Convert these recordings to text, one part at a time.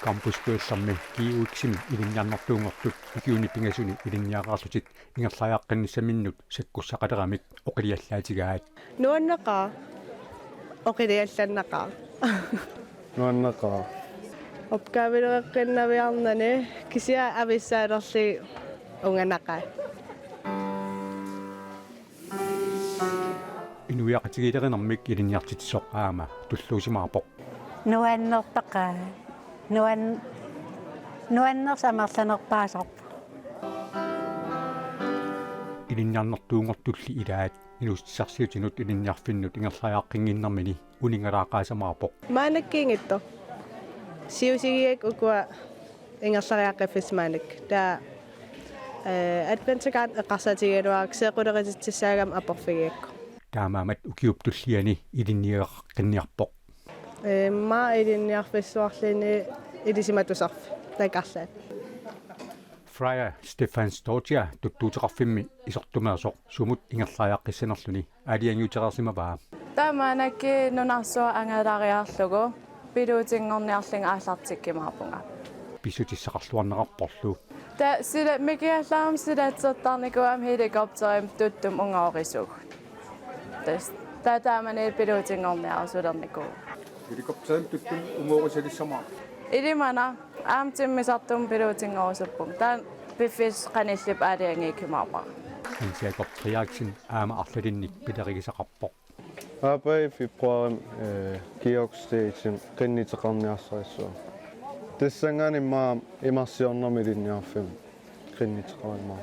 Campuskuullarmi kiiuiksimi ilinniarnertuungortut ikiunipingasuni ilinniaqarlutit ingerlajaqqinnisaminnut sakkussaqaleramik oqiliallaatigaat nuanneqaa oqiliallanneqaa nuanneqaa opkaavilereqqinnaviarnani kisia avissaalerli unganaqaa inuiaqatigilerenermik ilinniartitsoqqaama tulluusimaarpoq nuannerpaqaa nuannersamerlanerpaasarp ilinniarnertuungortulli ilaat inustissarsiutinut ilinniarfinnut ingerlajaqqinginnermini uningalaaqaasamaarpoq maanakkiingitto siusigiak ukua ingerlariaqqifismaanik taa adventure-card eqarsatigiluaak seequlerititsaagam aporfigiakko taamaamat ukiuptulliani ilinniaqinniarpoq maa ilinniarfissuarlini ilisimatusarf takarlaat Friar Stefan Stortia tuttuuteqarfimmi isortumeersoq sumut ingerlajaqqissanerluni aliangiuterarsimavaa taamaanakki nunarsua angalariarlugu piluutingorniarling aallartikkimaarpunga pisutissaqarluarnerarporlu ta sila mikiallaam silaatsertarnikuam helikopterim tuttum ungaorisug taamani piluutingorniarsulerniku helikopterim tuttum ungaorisalissamaa ilimana aamtimmisartum piluutingorisuppum taan piffis qanillip aaliangiikkimaarpa ansiaqortriaaksin aama arlalinnik pilerigisaqarpoq Apai februarim Georgstagin qinniteqarniarsarissuа тассангаани маа имарсиорнэрми линниарфим qinнитеқармаа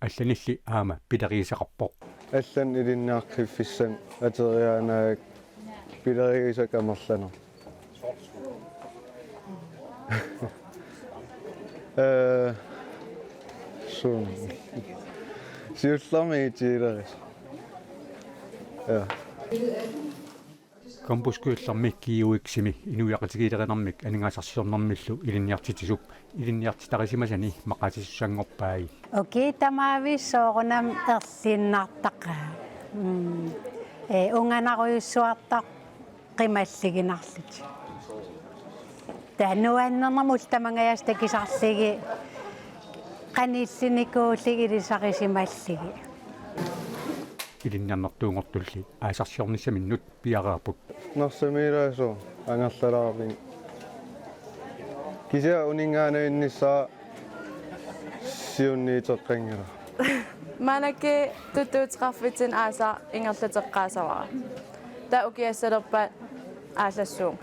алланилли аама пилерисақарпоқ аллан илинниарқиффиссан атериаанаак пилерисакамерлана сун сиулларми итиилерис я кампускуилларми киуиксими инуяқатигилеринармик анингаасарсиорнэрмиллу илинниартитисуп илинниартитарисимасани мақатиссуссангорпааи окей тамаависсоорунам ерлиннартақаа унганаруйуссуартақ қималлигинарлут тануаннернамул тамангаяас такисарлиги qanillinikulligilisaqisimalligi илинниарнэртуунгортулли аасарсиорниссаминнут пиараапут нарсамилаасо ангерлалаарлин кися унингаанавиннissaa сиунниитеққангала манакки туттуутеқарфитин ааса ингерлатеққаасавара та укиассалерпа аалассуу